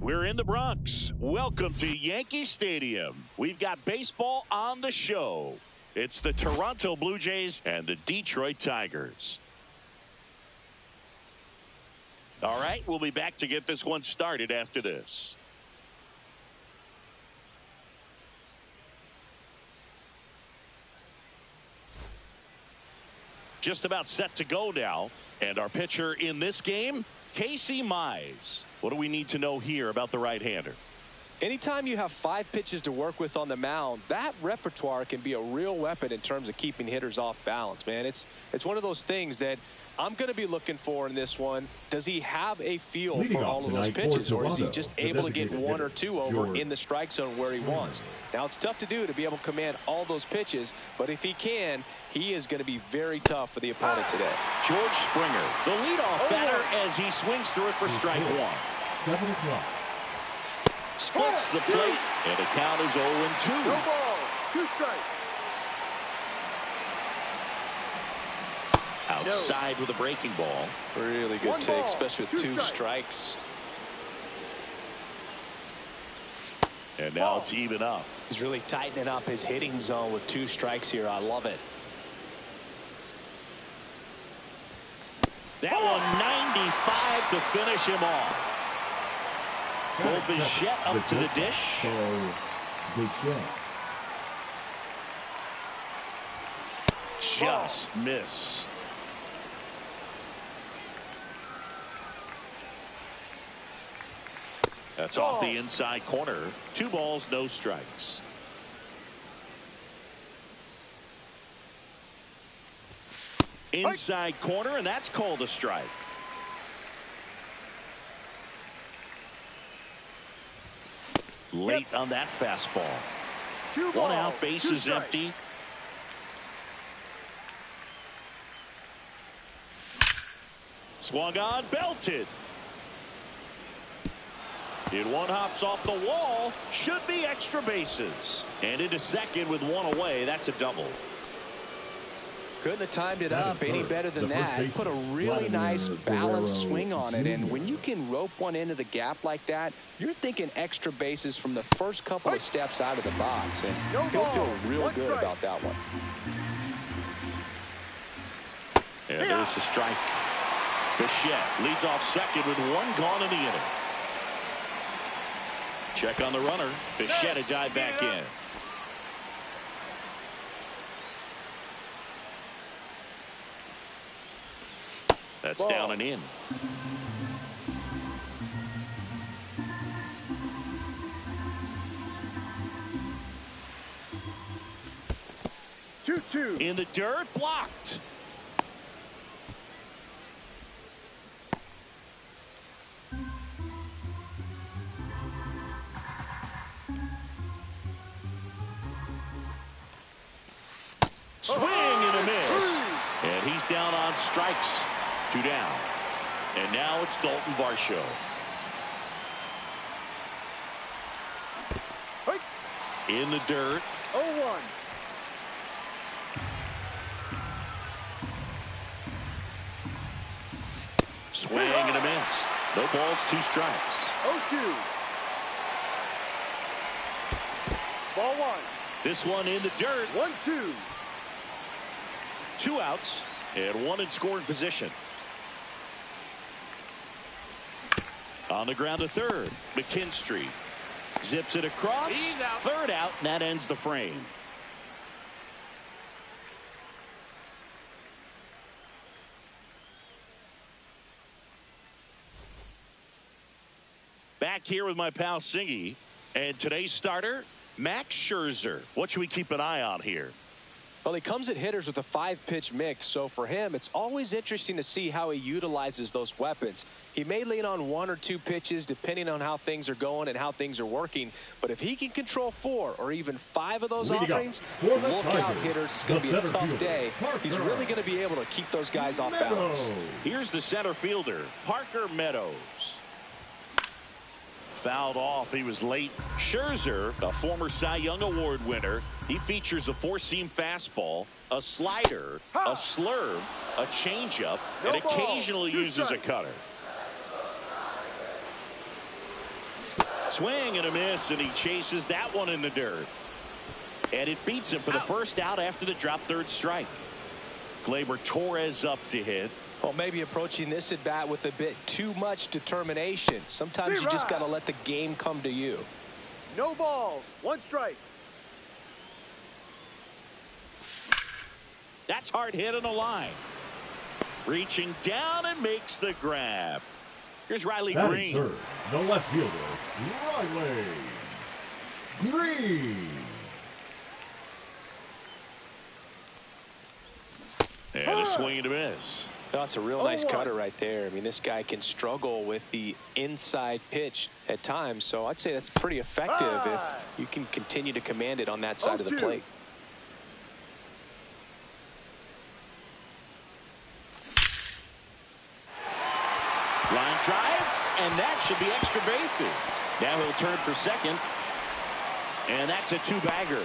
We're in the Bronx. Welcome to Yankee Stadium. We've got baseball on the show. It's the Toronto Blue Jays and the Detroit Tigers. All right, we'll be back to get this one started after this. Just about set to go now. And our pitcher in this game, Casey Mize. What do we need to know here about the right-hander? Anytime you have 5 pitches to work with on the mound, that repertoire can be a real weapon in terms of keeping hitters off balance, man. It's one of those things that I'm going to be looking for in this one. Does he have a feel for all of those pitches, or is he just able to get 1 or 2 over in the strike zone where he wants? Now, it's tough to do to be able to command all those pitches, but if he can, he is going to be very tough for the opponent today. George Springer, the leadoff batter, as he swings through it for strike 1. 7 o'clock. Splits the plate, and the count is 0-2. No ball, 2 strikes. Outside with a breaking ball. Really good One take, ball, especially with 2 2 strikes. And now it's even up. He's really tightening up his hitting zone with 2 strikes here. I love it. That one 95 to finish him off. Will Bichette up to the dish. Just missed. That's off the inside corner. 2 balls, no strikes. Inside corner, and that's called a strike. Late on that fastball. 2 1 balls, out, 2 bases strikes. empty. Swung on, belted. It 1 hops off the wall. Should be extra bases. And into second with 1 away. That's a double. Couldn't have timed it up any better than that. Put a really nice balanced swing on it, and when you can rope one into the gap like that, you're thinking extra bases from the first couple of steps out of the box, and he'll feel real good about that one. And there's the strike. Bichette leads off second with 1 gone in the inning. Check on the runner. Bichette to dive back in. That's down and in. Two. In the dirt, blocked. Swing and a miss. And he's down on strikes. 2 down. And now it's Dalton Varsho. In the dirt. 0-1. Swing and a miss. No balls, 2 strikes. 0-2. Ball 1. This one in the dirt. 1-2. 2 outs and 1 in scoring position. On the ground to third. McKinstry zips it across. 3rd out, and that ends the frame. Back here with my pal Singy, and today's starter, Max Scherzer. What should we keep an eye on here? Well, he comes at hitters with a 5-pitch mix, so for him, it's always interesting to see how he utilizes those weapons. He may lean on 1 or 2 pitches depending on how things are going and how things are working, but if he can control 4 or even 5 of those offerings, look out, hitters. It's going to be a tough day. He's really going to be able to keep those guys off balance. Here's the center fielder, Parker Meadows. Fouled off. He was late. Scherzer, a former Cy Young Award winner. He features a 4-seam fastball, a slider, a slurve, a changeup, and occasionally uses a cutter. Swing and a miss, and he chases that one in the dirt. And it beats him for the first out after the drop third strike. Gleyber Torres up to hit. Well, maybe approaching this at bat with a bit too much determination. Sometimes you just got to let the game come to you. No balls. 1 strike. That's hard hit on the line. Reaching down and makes the grab. Here's Riley Green. Third, the left fielder, Riley Green. And a swing and a miss. That's a real nice cutter right there. I mean, this guy can struggle with the inside pitch at times, so I'd say that's pretty effective if you can continue to command it on that side of the plate. Line drive, and that should be extra bases. Now he'll turn for second, and that's a 2-bagger.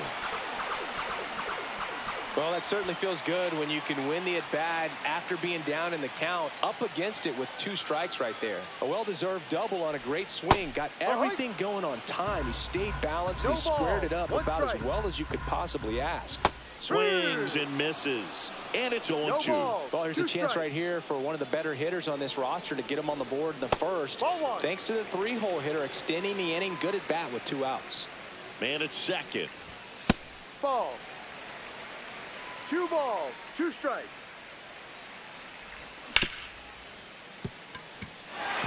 Well, that certainly feels good when you can win the at-bat after being down in the count, up against it with 2 strikes right there. A well-deserved double on a great swing. Got everything going on time. He stayed balanced. He squared it up about as well as you could possibly ask. Swings and misses, and it's 0-2. Well, here's a chance right here for one of the better hitters on this roster to get him on the board in the first. Thanks to the 3-hole hitter extending the inning. Good at bat with 2 outs. Man at second. Ball. 2 balls. 2 strikes.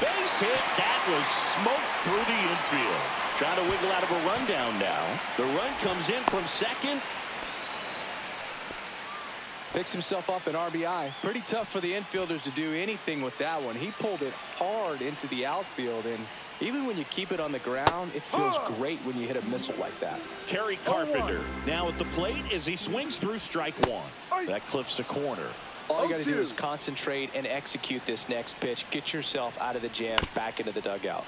Base hit. That was smoked through the infield. Trying to wiggle out of a rundown now. The run comes in from second. Picks himself up an RBI. Pretty tough for the infielders to do anything with that one. He pulled it hard into the outfield, and even when you keep it on the ground, it feels great when you hit a missile like that. Kerry Carpenter now at the plate as he swings through strike 1. That clips the corner. All you got to do is concentrate and execute this next pitch. Get yourself out of the jam, back into the dugout.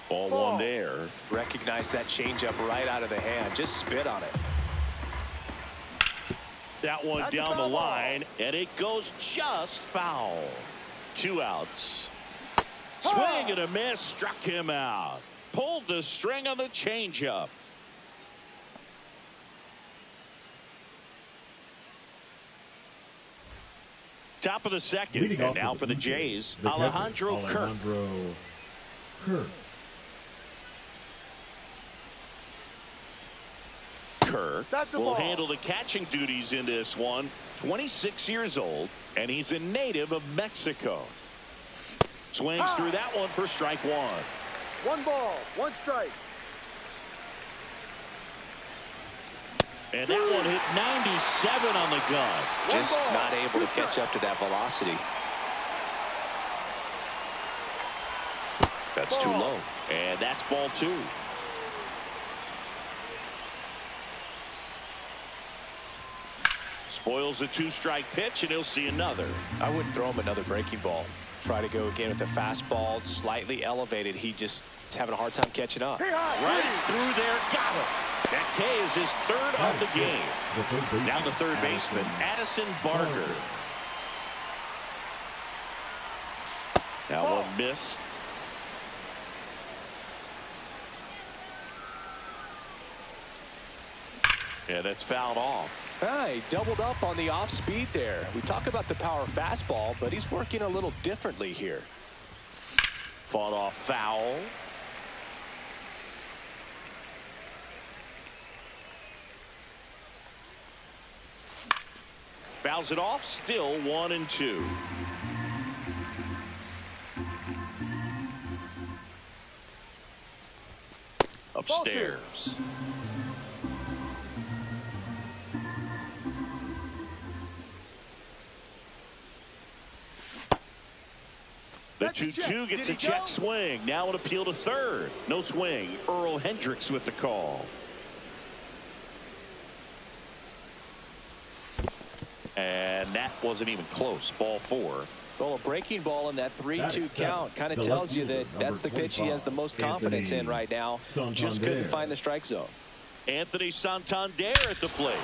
Ball 1 there. Recognize that changeup right out of the hand. Just spit on it. That one down the line, and it goes just foul. 2 outs. Swing and a miss, struck him out. Pulled the string on the changeup. Top of the second, and now for the Jays, Alejandro Kirk. Kirk will handle the catching duties in this one. 26 years old, and he's a native of Mexico. Swings through that one for strike 1. 1 ball, 1 strike. And that one hit 97 on the gun. Just not able to catch up to that velocity. That's too low. And that's ball 2. Spoils a 2-strike pitch, and he'll see another. I wouldn't throw him another breaking ball. Try to go again with the fastball, slightly elevated. He just is having a hard time catching up. Right through there, got him. That K is his 3rd of the game. Now the third baseman, Addison Barger. That one missed. Yeah, that's fouled off. He doubled up on the off speed there. We talk about the power fastball, but he's working a little differently here. Fought off foul. Fouls it off, still 1-2. Upstairs. The 2-2 gets a check swing. Now an appeal to third. No swing. Earl Hendricks with the call. And that wasn't even close. Ball 4. Well, a breaking ball in that 3-2 count kind of tells you that that's the pitch he has the most confidence in right now. Just couldn't find the strike zone. Anthony Santander at the plate.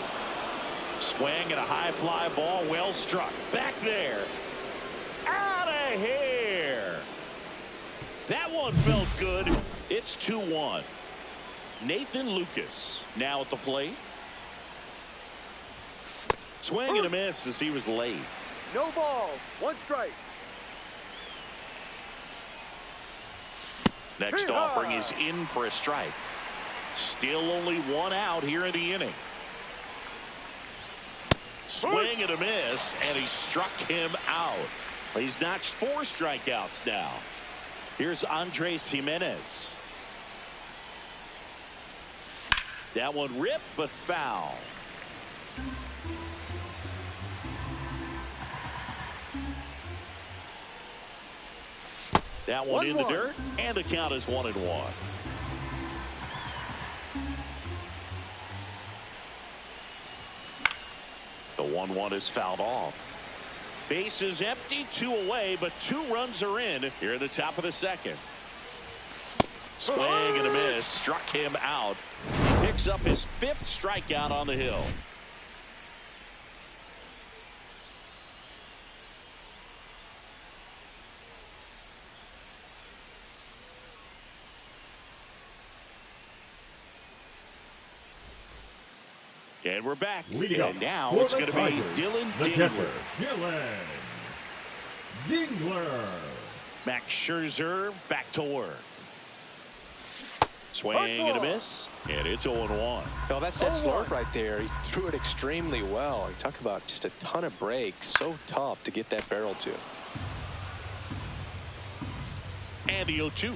Swing and a high fly ball, well struck. Back there. one felt good. It's 2-1. Nathan Lucas now at the plate. Swing and a miss as he was late. No balls. One strike. Next offering is in for a strike. Still only one out here in the inning. Swing and a miss, and he struck him out. He's notched 4 strikeouts now. Here's Andres Jimenez. That one ripped, but foul. That one in the dirt, and the count is 1-1. The 1-1 is fouled off. Base is empty, 2 away, but 2 runs are in here at the top of the second. Swing and a miss, struck him out. He picks up his 5th strikeout on the hill. And we're back. And now it's going to be Dylan Dingler. Dingler. Max Scherzer back to work. Swing and a miss, and it's 0-1. Well, that's that slurve right there. He threw it extremely well. You talk about just a ton of breaks. So tough to get that barrel to. And the 0-2.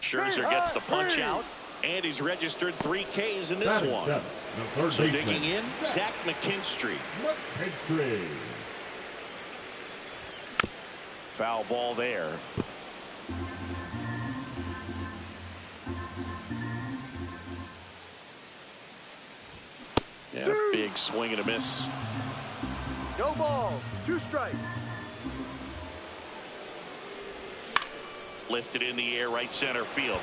Scherzer gets the punch out. And he's registered 3 Ks in this one. So digging in, Zach McKinstry. Foul ball there. Yeah, big swing and a miss. No balls. 2 strikes. Lifted in the air, right center field.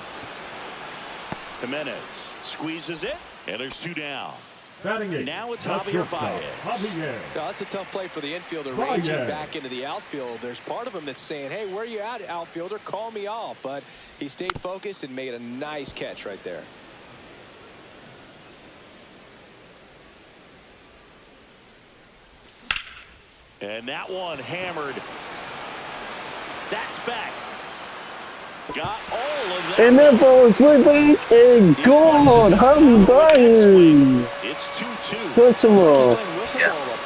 Jimenez squeezes it, and there's 2 down. Now it's Javier Baez. Now, that's a tough play for the infielder, ranging back into the outfield. There's part of him that's saying, hey, where you at, outfielder? Call me off. But he stayed focused and made a nice catch right there. And that one hammered. That's back. Got all of that. And that ball is way back and gone. How dying. It's 2-2. Put some more. Up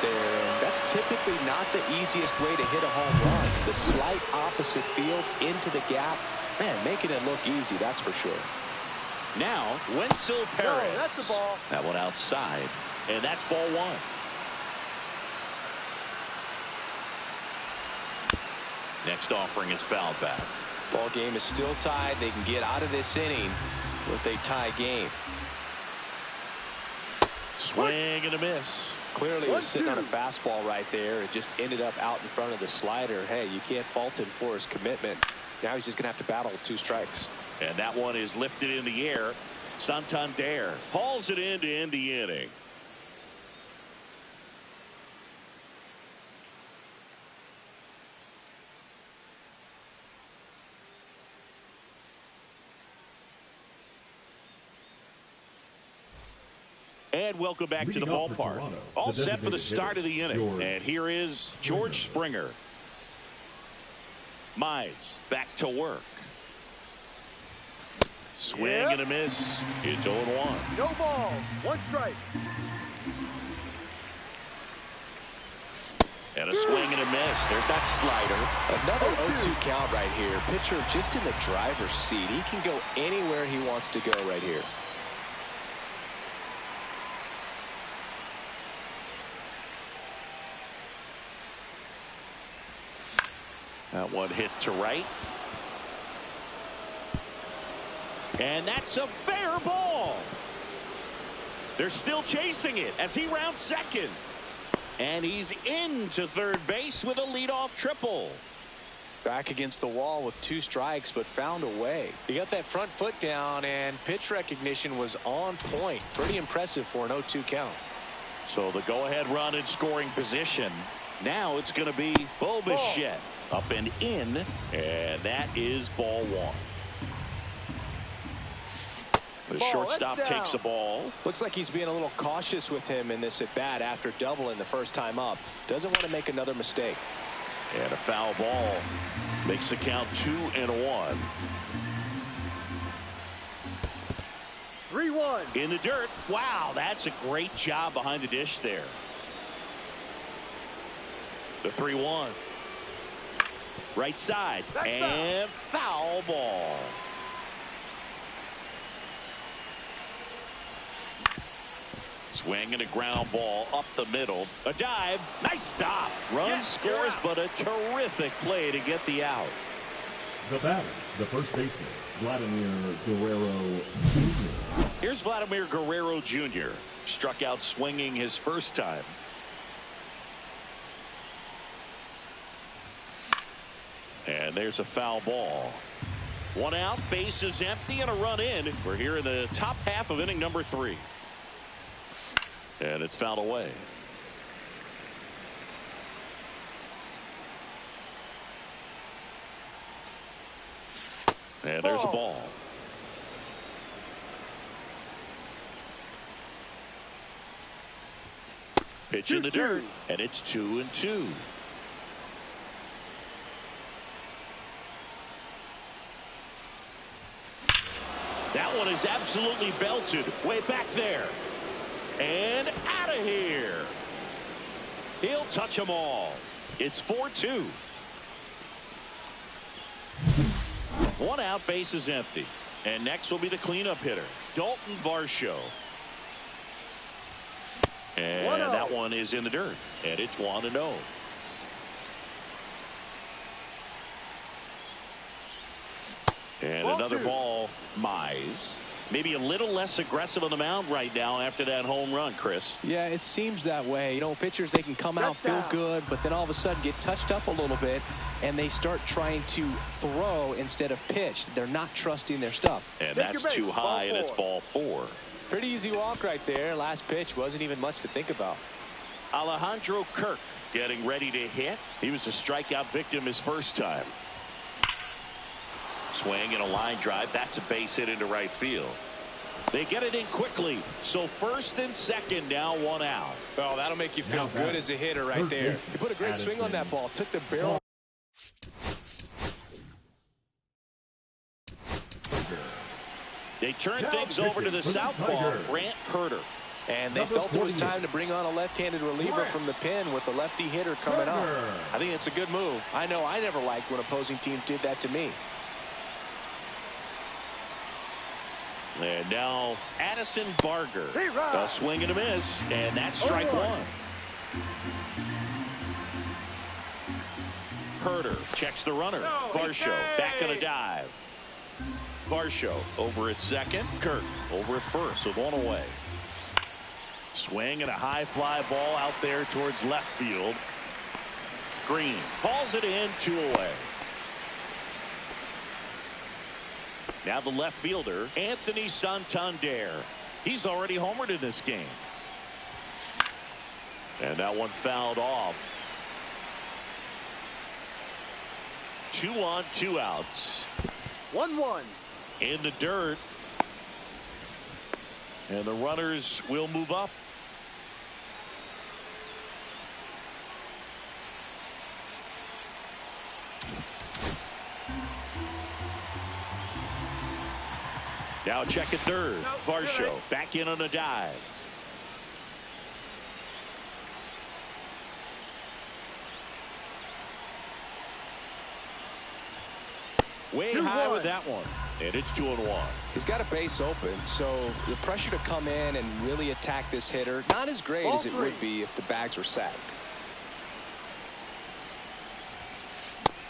there, and that's typically not the easiest way to hit a home run. The slight opposite field into the gap. Man, making it look easy, that's for sure. Now, Wenzel Perez. No, that's the ball. That one outside. And that's ball 1. Next offering is fouled back. Ball game is still tied. They can get out of this inning with a tie game. Swing and a miss. Clearly was sitting on a fastball right there. It just ended up out in front of the slider. Hey, you can't fault him for his commitment. Now he's just going to have to battle with 2 strikes. And that one is lifted in the air. Santander hauls it in to end the inning. And welcome back to the ballpark. All set for the start of the inning. And here is George Springer. Mize back to work. Swing and a miss. It's 0-1. No balls. 1 strike. And a swing and a miss. There's that slider. Another 0-2 count right here. Pitcher just in the driver's seat. He can go anywhere he wants to go right here. That one hit to right. And that's a fair ball. They're still chasing it as he rounds second. And he's into third base with a leadoff triple. Back against the wall with 2 strikes, but found a way. He got that front foot down, and pitch recognition was on point. Pretty impressive for an 0-2 count. So the go-ahead run in scoring position. Now it's going to be Bo Bichette. Up and in, and that is ball one. The shortstop takes the ball. Looks like he's being a little cautious with him in this at bat after doubling the first time up. Doesn't want to make another mistake. And a foul ball makes the count 2-1. 3-1. In the dirt. Wow, that's a great job behind the dish there. The 3-1. Right side. That's and foul ball. Swing and a ground ball up the middle. A dive. Nice stop. Run scores, but a terrific play to get the out. The batter, the first baseman, Vladimir Guerrero Jr. Here's Vladimir Guerrero Jr. Struck out swinging his first time. And there's a foul ball. One out, base is empty, and a run in. We're here in the top half of inning number 3. And it's fouled away. And there's a ball. Pitch in the dirt, and it's 2-2. That one is absolutely belted way back there. And out of here. He'll touch them all. It's 4-2. One out, base is empty. And next will be the cleanup hitter, Dalton Varsho. And that one is in the dirt. And it's 1-0. And another ball, Mize. Maybe a little less aggressive on the mound right now after that home run, Chris. Yeah, it seems that way. You know, pitchers, they can come out, feel good, but then all of a sudden get touched up a little bit, and they start trying to throw instead of pitch. They're not trusting their stuff. And that's too high, and it's ball 4. Pretty easy walk right there. Last pitch wasn't even much to think about. Alejandro Kirk getting ready to hit. He was a strikeout victim his first time. Swing and a line drive. That's a base hit into right field. They get it in quickly. So first and second, now 1 out. Oh, that'll make you feel good as a hitter right there. You put a great swing on that ball. Took the barrel. They turn things over to the southpaw, Grant Herter. And they felt it was time to bring on a left-handed reliever from the pen with the lefty hitter coming up. I think it's a good move. I know I never liked when opposing teams did that to me. And now Addison Barger. A swing and a miss, and that's strike 1. Herter checks the runner. Varsho back on a dive. Varsho over at second. Kirk over at first with 1 away. Swing and a high fly ball out there towards left field. Green hauls it in, 2 away. Now the left fielder, Anthony Santander. He's already homered in this game. And that one fouled off. 2 on, 2 outs. 1-1. In the dirt. And the runners will move up. Now check at third. Varsho back in on a dive. Way high with that one. And it's 2-1. He's got a base open, so the pressure to come in and really attack this hitter, not as great as it would be if the bags were sacked.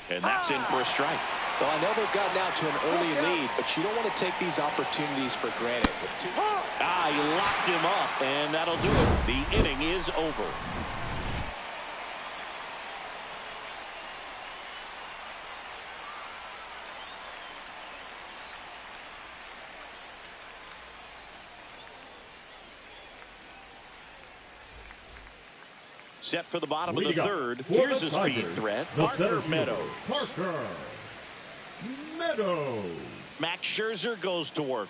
And that's in for a strike. Well, I know they've gotten out to an early lead, but you don't want to take these opportunities for granted. He locked him up, and that'll do it. The inning is over. set for the bottom of the Leading up third. for Here's the a speed Tigers, threat. the Parker center fielder, Meadows. Parker Meadows. Max Scherzer goes to work.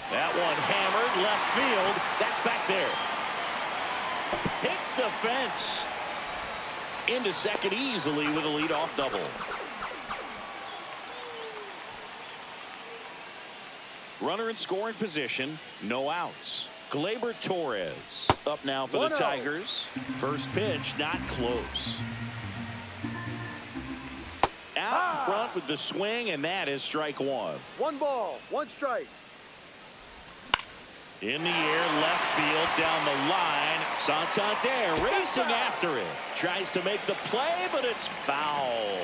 That one hammered left field. That's back there. Hits the fence. Into second easily with a leadoff double. Runner in scoring position. No outs. Gleyber Torres up now for the 1-0. Tigers. First pitch not close. Out in front with the swing, and that is strike one. 1 ball, 1 strike. In the air, left field, down the line. Santander racing after it. Tries to make the play, but it's foul.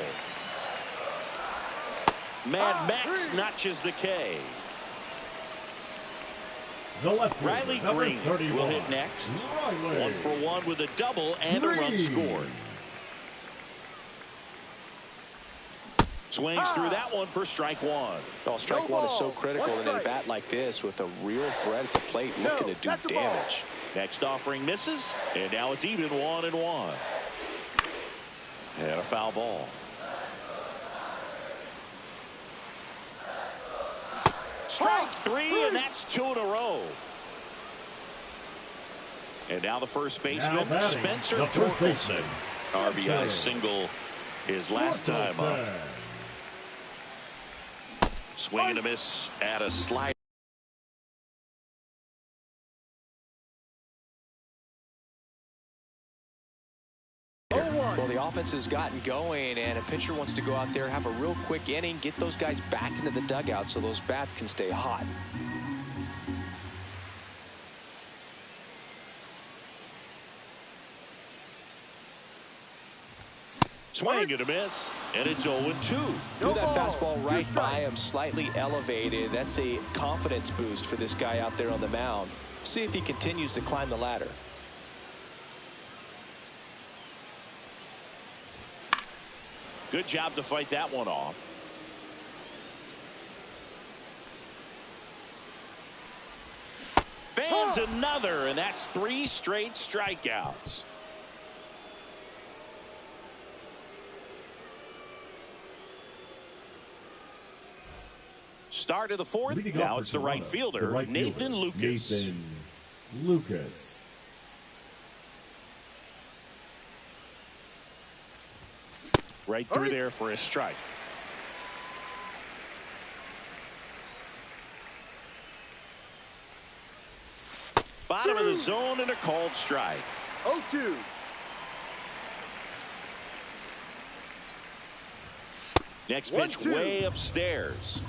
Mad Max notches the K. The left fielder, Riley number Green 31, will hit next. Riley 1 for 1 with a double and a run Green. scored. Swings through that one for strike one. Oh, strike No one is so ball. critical One in a strike. bat like this with a real threat at the plate No, looking to do that's a ball. damage. Next offering misses, and now it's even 1-1. And a foul ball. Strike three, and that's 2 in a row. And now the first Now baseman, batting, Spencer the first Torkelson. baseman, RBI single his last time up. Torkelson. Swing and a miss at a slide. Well, the offense has gotten going, and a pitcher wants to go out there, have a real quick inning, get those guys back into the dugout so those bats can stay hot. Swing and a miss, and it's 0-2. Threw that fastball right by him, slightly elevated. That's a confidence boost for this guy out there on the mound. See if he continues to climb the ladder. Good job to fight that one off. Fans another, and that's 3 straight strikeouts. Start of the fourth. Leading Now off it's for the right Toronto, fielder, the right Nathan fielder, Lucas. Nathan Lucas. Right through there for a strike. Bottom of the zone and a called strike. 0-2. Next pitch 1-2. way upstairs.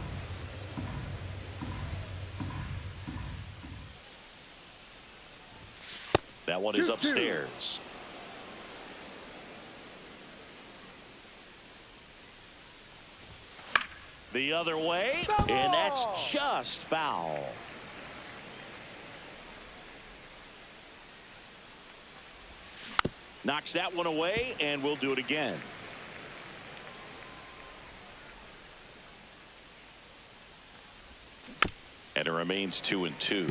That one is 2-2. upstairs. The other way, and that's just foul. Knocks that one away, and we'll do it again. And it remains 2-2.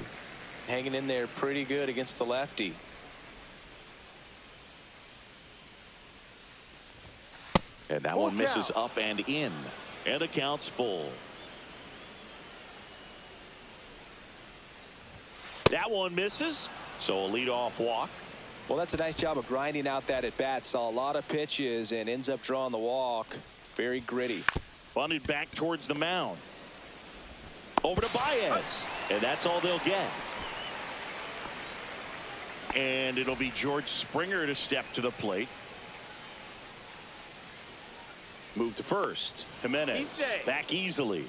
Hanging in there pretty good against the lefty. And that Full one misses count. up and in. And the count's full. That one misses. So a leadoff walk. Well, that's a nice job of grinding out that at bat. Saw a lot of pitches and ends up drawing the walk. Very gritty. Bunted back towards the mound. Over to Baez. And that's all they'll get. And it'll be George Springer to step to the plate. Move to first. Jimenez back easily.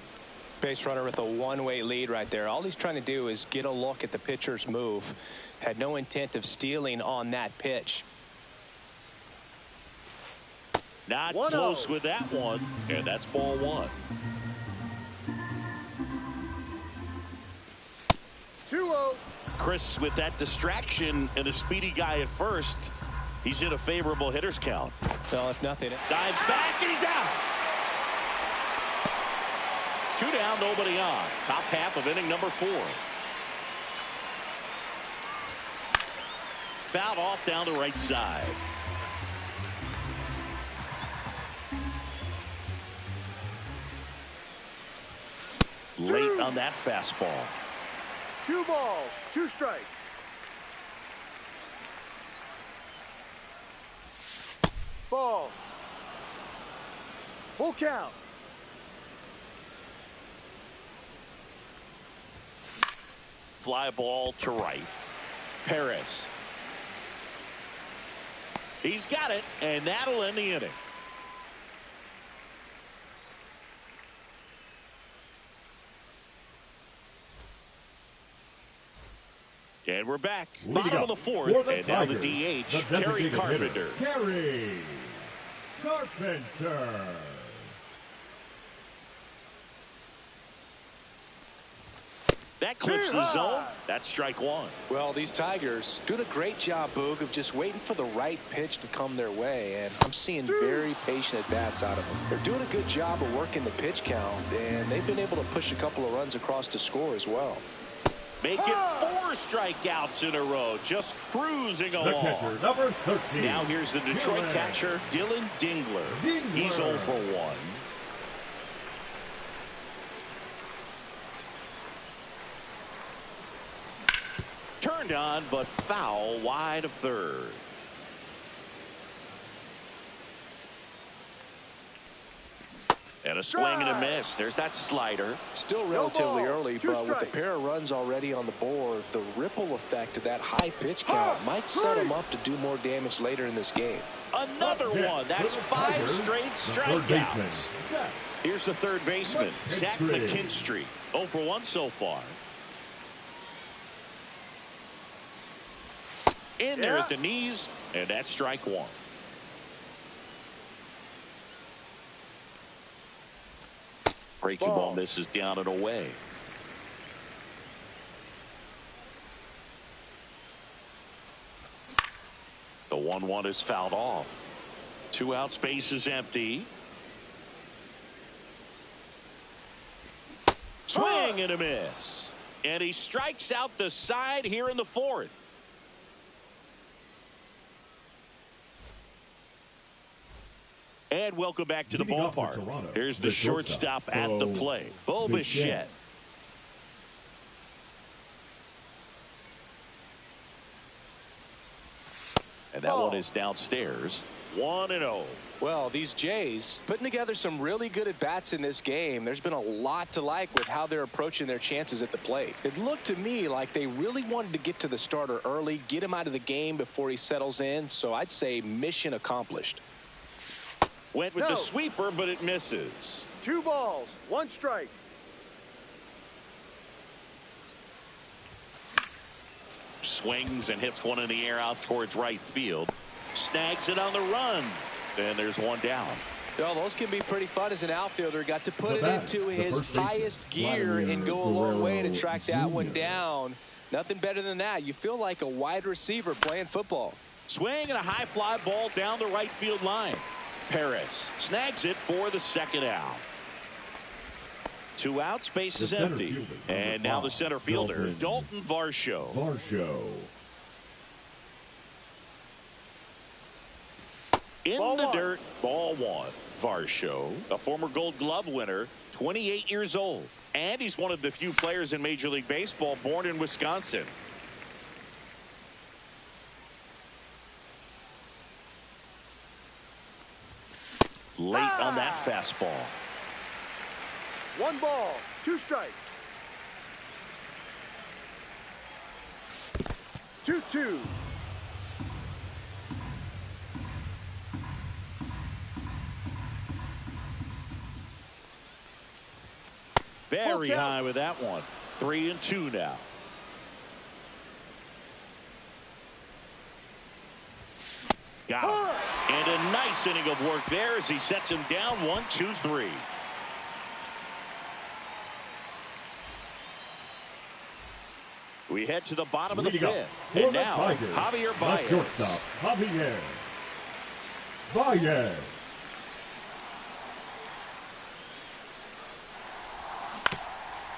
Base runner with a one-way lead right there. All he's trying to do is get a look at the pitcher's move. Had no intent of stealing on that pitch. Not 1-0. close with that one. And that's ball one. 2-0. Chris with that distraction and a speedy guy at first. He's in a favorable hitter's count. Well, if nothing. Dives back and he's out. 2 down, nobody on. Top half of inning number 4. fouled off down the right side. Late on that fastball. 2 balls, 2 strikes. Ball. Full count. Fly ball to right. Perez. He's got it, and that'll end the inning. And we're back. Bottom of the fourth, and now the DH, Kerry Carpenter. Kerry Carpenter. That clips the zone. That's strike one. Well, these Tigers doing a great job, Boog, of just waiting for the right pitch to come their way, and I'm seeing very patient at-bats out of them. They're doing a good job of working the pitch count, and they've been able to push a couple of runs across to score as well. Make it 4 strikeouts in a row, just cruising along. The catcher, number 13. Now here's the Detroit catcher, Dylan Dingler. He's 0 for 1. Turned on, but foul wide of third. And a swing and a miss. There's that slider. Still relatively early, but with a pair of runs already on the board, the ripple effect of that high pitch count might set them up to do more damage later in this game. Another one. That's 5 straight strikeouts. Here's the third baseman, Zach McKinstry. 0 for 1 so far. In there at the knees, and that's strike one. Breaking ball misses down and away. The 1-1 is fouled off. 2 out, space is empty. Swing and a miss. And he strikes out the side here in the fourth. And welcome back to the ballpark. Here's the shortstop at the plate, Bo Bichette. And that one is downstairs. 1-0. Well, these Jays putting together some really good at-bats in this game. There's been a lot to like with how they're approaching their chances at the plate. It looked to me like they really wanted to get to the starter early, get him out of the game before he settles in. So I'd say mission accomplished. Went with the sweeper, but it misses. 2 balls, 1 strike. Swings and hits one in the air out towards right field. Snags it on the run. And there's one down. Well, those can be pretty fun as an outfielder. Got to put it into his highest gear and go a long way to track that one down. Nothing better than that. You feel like a wide receiver playing football. Swing and a high fly ball down the right field line. Perez snags it for the second out. 2 out, space is empty. And now the center fielder, Dalton Varsho. In the dirt, ball 1. Varsho, a former Gold Glove winner, 28 years old. And he's one of the few players in Major League Baseball born in Wisconsin. Late on that fastball. 1 ball, 2 strikes. 2-2. Very high with that one. 3-2 now. Got him. And a nice inning of work there as he sets him down 1-2-3. We head to the bottom of the fifth. And now, Javier Baez. Shortstop, Javier Baez.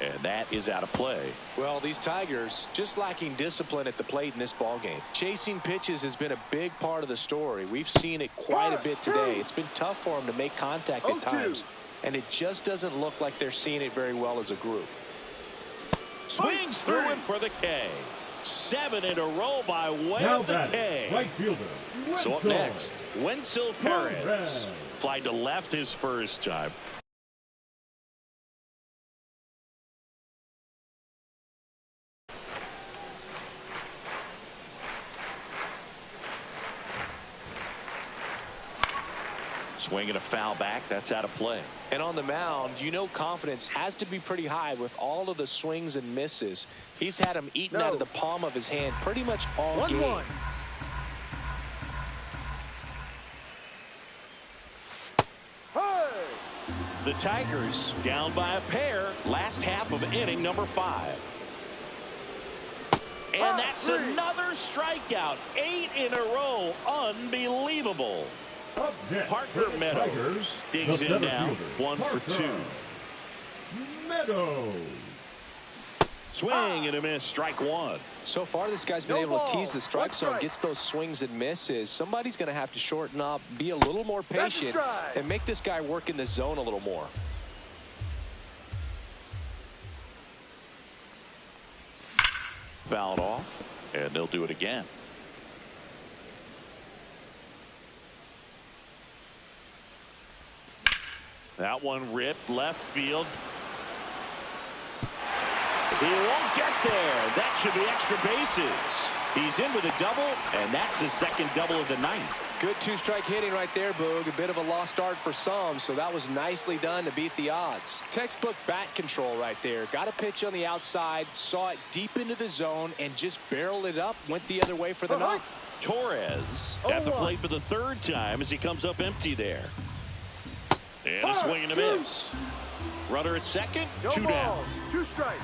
And that is out of play. Well, these Tigers just lacking discipline at the plate in this ball game. Chasing pitches has been a big part of the story. We've seen it quite a bit today. It's been tough for them to make contact at times, and it just doesn't look like they're seeing it very well as a group. Swings through it for the K. 7 in a row by way Now of the K. right fielder. So up next, Wenzel Perez. Fly to left his first time. Swinging a foul back. That's out of play. And on the mound, you know confidence has to be pretty high with all of the swings and misses. He's had them eaten out of the palm of his hand pretty much all game. 1-1. The Tigers down by a pair. Last half of inning number 5. And that's another strikeout. 8 in a row. Unbelievable. Up next, Parker for the Meadows Tigers, digs the in center now. fielder, 1 for 2. Meadows. Swing and a miss. Strike 1. So far, this guy's been No able to ball. tease the strike zone, gets those swings and misses. Somebody's going to have to shorten up, be a little more patient, and make this guy work in the zone a little more. Fouled off, and they'll do it again. That one ripped left field. He won't get there. That should be extra bases. He's in with a double, and that's his second double of the night. Good two-strike hitting right there, Boog. A bit of a lost art for some, so that was nicely done to beat the odds. Textbook bat control right there. Got a pitch on the outside, saw it deep into the zone, and just barreled it up, went the other way for the knock. Torres at the plate for the 3rd time as he comes up empty there. And a swing and a miss. Runner at second, 2 down. 2 strikes.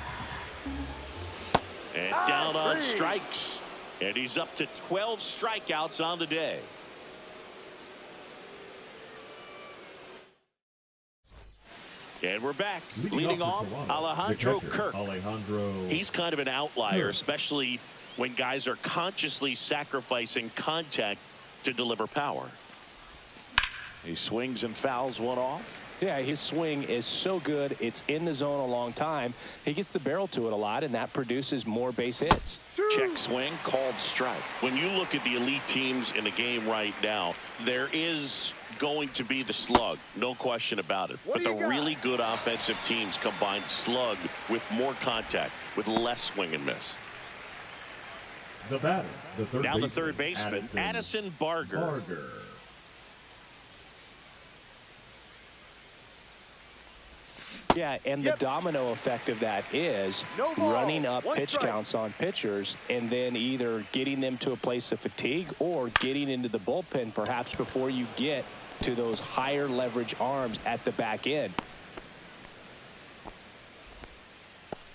And down on strikes. And he's up to 12 strikeouts on the day. And we're back. Leading off, Alejandro Kirk. He's kind of an outlier, especially when guys are consciously sacrificing contact to deliver power. He swings and fouls one off. Yeah, his swing is so good. It's in the zone a long time. He gets the barrel to it a lot, and that produces more base hits. Check swing, called strike. When you look at the elite teams in the game right now, there is going to be the slug, no question about it. But the really good offensive teams combine slug with more contact, with less swing and miss. The batter, the third baseman, Addison Barger. Yeah, and the domino effect of that is running up pitch counts on pitchers and then either getting them to a place of fatigue or getting into the bullpen perhaps before you get to those higher leverage arms at the back end.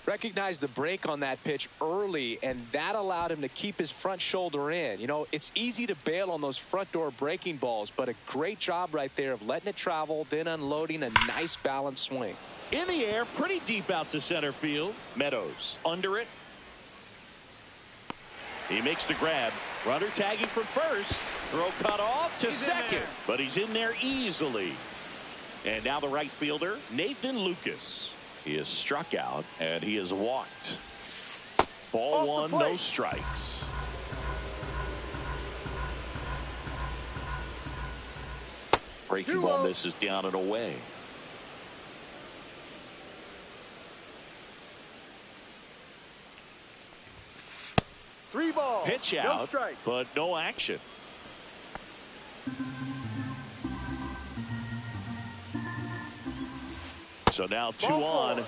Recognized the break on that pitch early, and that allowed him to keep his front shoulder in. You know, it's easy to bail on those front door breaking balls, but a great job right there of letting it travel, then unloading a nice balanced swing. In the air, pretty deep out to center field. Meadows under it. He makes the grab. Runner tagging from first. Throw cut off to second. But he's in there easily. And now the right fielder, Nathan Lucas. He is struck out, and he is walked. Ball 1, no strikes. Breaking ball misses down and away. Pitch out, but no action. So now 2 on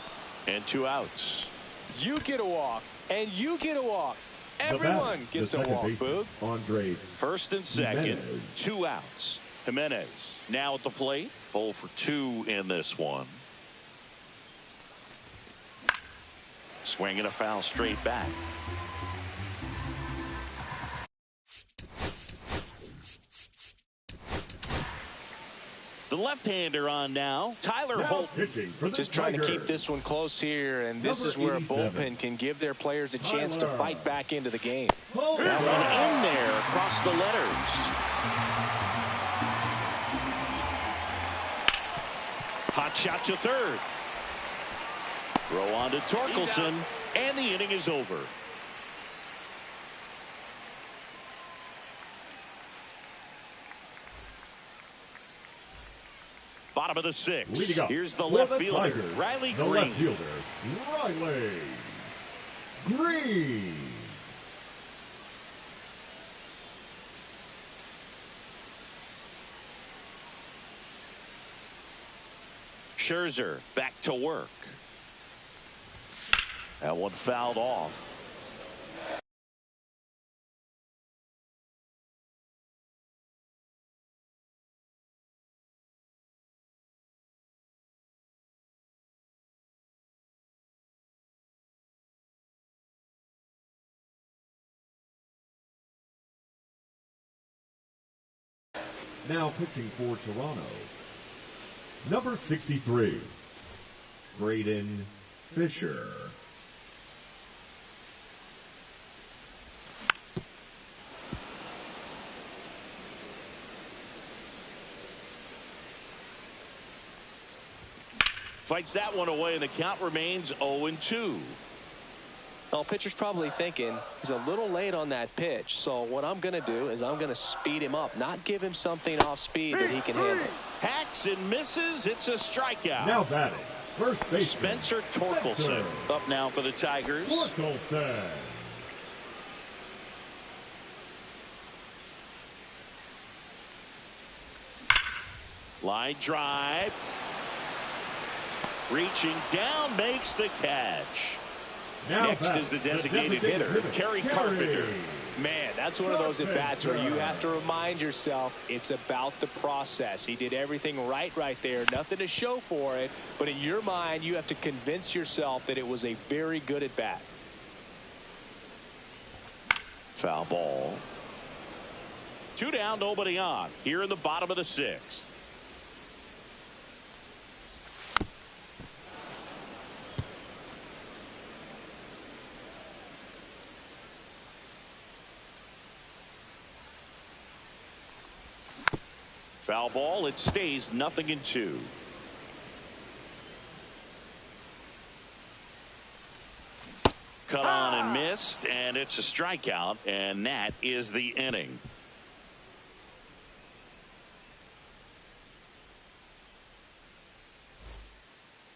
and 2 outs. You get a walk, and you get a walk. Everyone gets a walk, Boog. First and second, 2 outs. Jimenez now at the plate. 0 for 2 in this one. Swing and a foul straight back. The left-hander on now, Tyler Now Holt. pitching for the Just trying to keep Tigers. this one close here, and this Number is where a 87. bullpen can give their players a chance to Tyler. fight back into the game. Hold That on. one in there across the letters. Hot shot to third. Throw on to Torkelson, and the inning is over. Bottom of the sixth. Leading up Here's the for left the fielder, Tigers, Riley the Green. left fielder, Riley Green. Scherzer back to work. That one fouled off. Now pitching for Toronto, number 63, Braden Fisher. Fights that one away, and the count remains 0-2. Well, pitcher's probably thinking he's a little late on that pitch, so what I'm going to do is I'm going to speed him up, not give him something off speed that he can handle. Hacks and misses. It's a strikeout. Now batting, first baseman Spencer Torkelson up now for the Tigers. Torkelson. Line drive. Reaching down, makes the catch. Now Next batting, is the designated hitter, Kerry Carpenter. Man, that's one of those at-bats where you have to remind yourself it's about the process. He did everything right there. Nothing to show for it. But in your mind, you have to convince yourself that it was a very good at-bat. Foul ball. 2 down, nobody on. Here in the bottom of the sixth. Foul ball. It stays 0-2. Cut on and missed, and it's a strikeout, and that is the inning.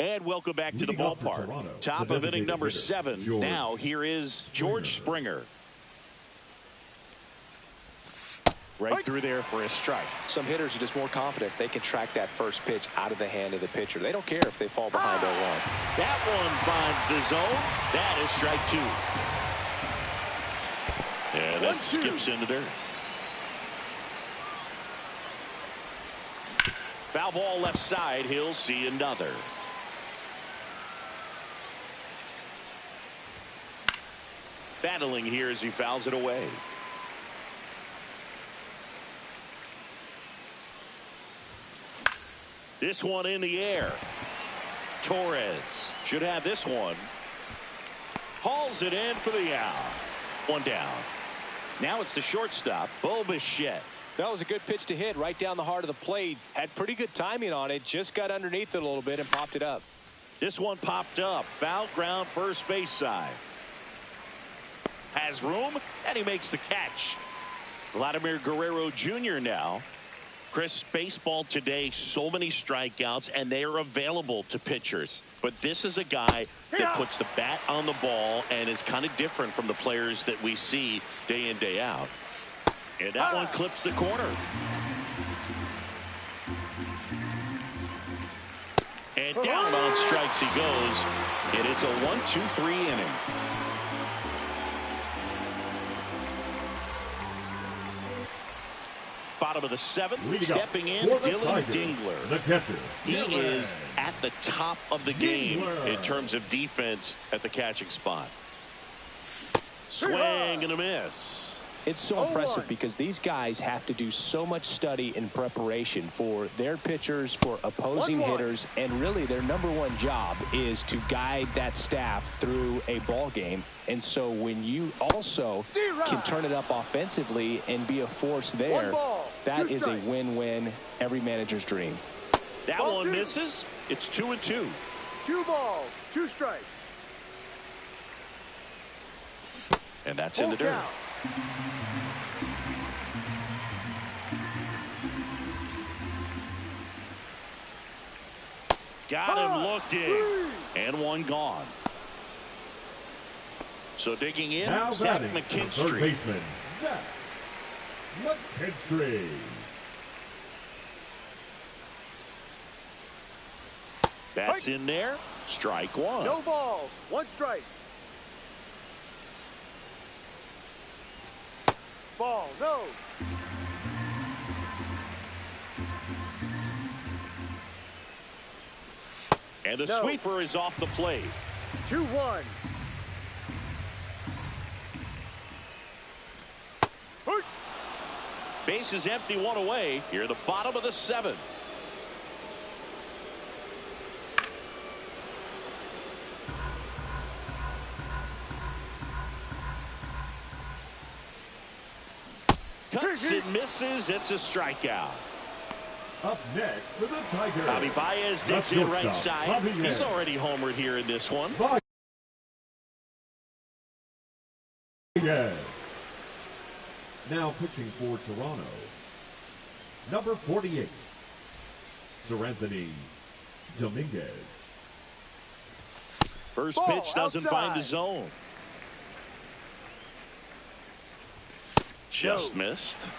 And welcome back to the Leading up for ballpark. Toronto, Top the of inning designated number hitter, 7. George Now here is George Springer. Right through there for a strike. Some hitters are just more confident they can track that first pitch out of the hand of the pitcher. They don't care if they fall behind 0-1. That one finds the zone. That is strike 2. Yeah, that skips into there. Foul ball left side. He'll see another. Battling here as he fouls it away. This one in the air. Torres should have this one. Hauls it in for the out. 1 down. Now it's the shortstop, Bo Bichette. That was a good pitch to hit right down the heart of the plate. Had pretty good timing on it. Just got underneath it a little bit and popped it up. This one popped up. Foul ground, first base side. Has room, and he makes the catch. Vladimir Guerrero Jr. now. Chris, baseball today, so many strikeouts, and they are available to pitchers. But this is a guy that puts the bat on the ball and is kind of different from the players that we see day in, day out. And that one clips the corner. And down on strikes he goes. And it's a 1-2-3 inning. Bottom of the 7th, Leading stepping in, for the Dylan Tigers, Dingler. the catcher. He Dingler. is at the top of the game Dingler. in terms of defense at the catching spot. Swing and a miss. It's so impressive because these guys have to do so much study and preparation for their pitchers, for opposing hitters, and really their #1 job is to guide that staff through a ball game. And so when you also can turn it up offensively and be a force there, that is a win-win, every manager's dream. That one misses. It's 2-2. 2 balls, 2 strikes. And that's in the dirt. Got him looking. And one gone. So digging in, Now Zach batting, McKinstry. third baseman, Zach McKinstry. That's in there. Strike one. No balls, 1 strike. Ball, no. And the sweeper is off the plate. 2-1. Base is empty, 1 away. Here at the bottom of the 7th. Cuts and misses. It's a strikeout. Up next for the Tigers, Javi Baez digs in right side. He's already homered here in this one. Baez. Now pitching for Toronto, number 48, Seranthony Dominguez. First pitch doesn't find the zone. Just missed.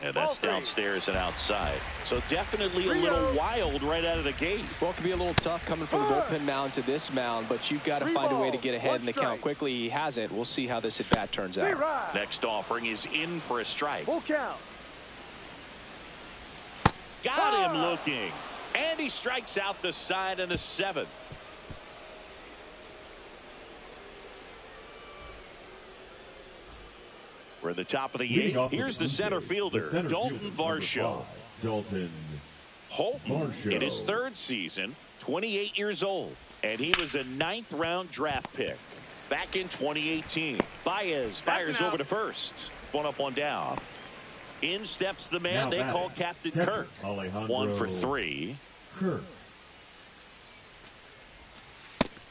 And that's downstairs and outside. So definitely a little wild right out of the gate. Well, it can be a little tough coming from the bullpen mound to this mound, but you've got to find a way to get ahead in the count quickly. He hasn't. We'll see how this at-bat turns out. Next offering is in for a strike. Full count. Got him looking. And he strikes out the side in the 7th. We're at the top of the 8th. Here's the center fielder, Dalton Varsho. Dalton Holton in his 3rd season, 28 years old. And he was a 9th-round draft pick back in 2018. Baez fires over to first. 1 up, 1 down. In steps the man they call Captain Kirk. 1 for 3. Kirk.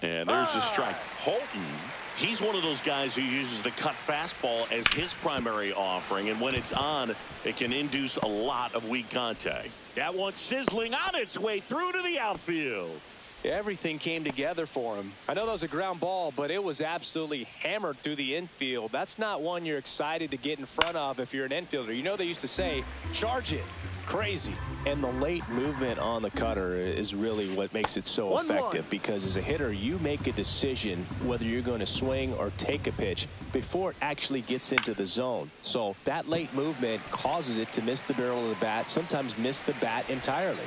And there's the strike. Holton, he's one of those guys who uses the cut fastball as his primary offering, and when it's on, it can induce a lot of weak contact. That one sizzling on its way through to the outfield. Everything came together for him. I know that was a ground ball, but it was absolutely hammered through the infield. That's not one you're excited to get in front of if you're an infielder. You know, they used to say, charge it. Crazy. And the late movement on the cutter is really what makes it so effective, because as a hitter, you make a decision whether you're going to swing or take a pitch before it actually gets into the zone. So that late movement causes it to miss the barrel of the bat, sometimes miss the bat entirely.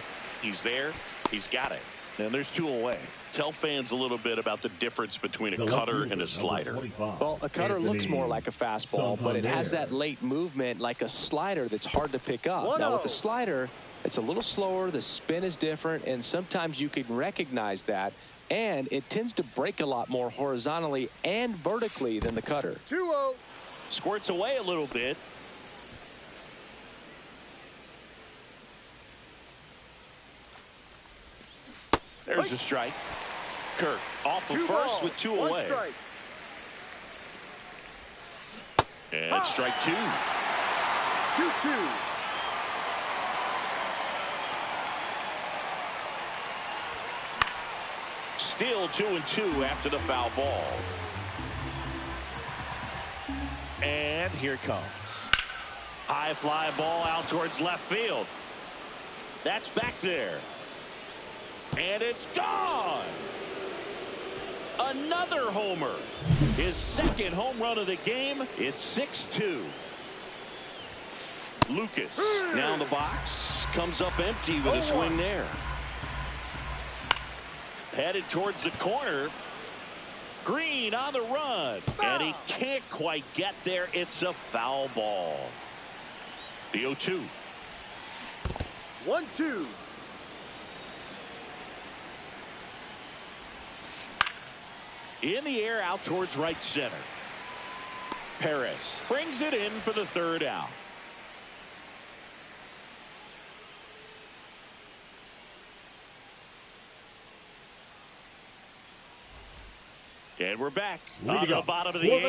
He's there. He's got it. And there's 2 away. Tell fans a little bit about the difference between a cutter and a slider. Well, a cutter looks more like a fastball, but it has that late movement like a slider that's hard to pick up. Now, with the slider, it's a little slower, the spin is different, and sometimes you can recognize that, and it tends to break a lot more horizontally and vertically than the cutter. 2-0. Squirts away a little bit. There's a strike. Kirk off of first with 2 away. And strike 2. 2-2. Still 2-2 after the foul ball. And here it comes. High fly ball out towards left field. That's back there. And it's gone. Another homer. His 2nd home run of the game. It's 6-2. Lucas now in the box. Comes up empty with a swing there. Headed towards the corner. Green on the run. And he can't quite get there. It's a foul ball. The 0-2. 1-2. In the air out towards right center. Perez brings it in for the third out. And we're back on the bottom of the 8th.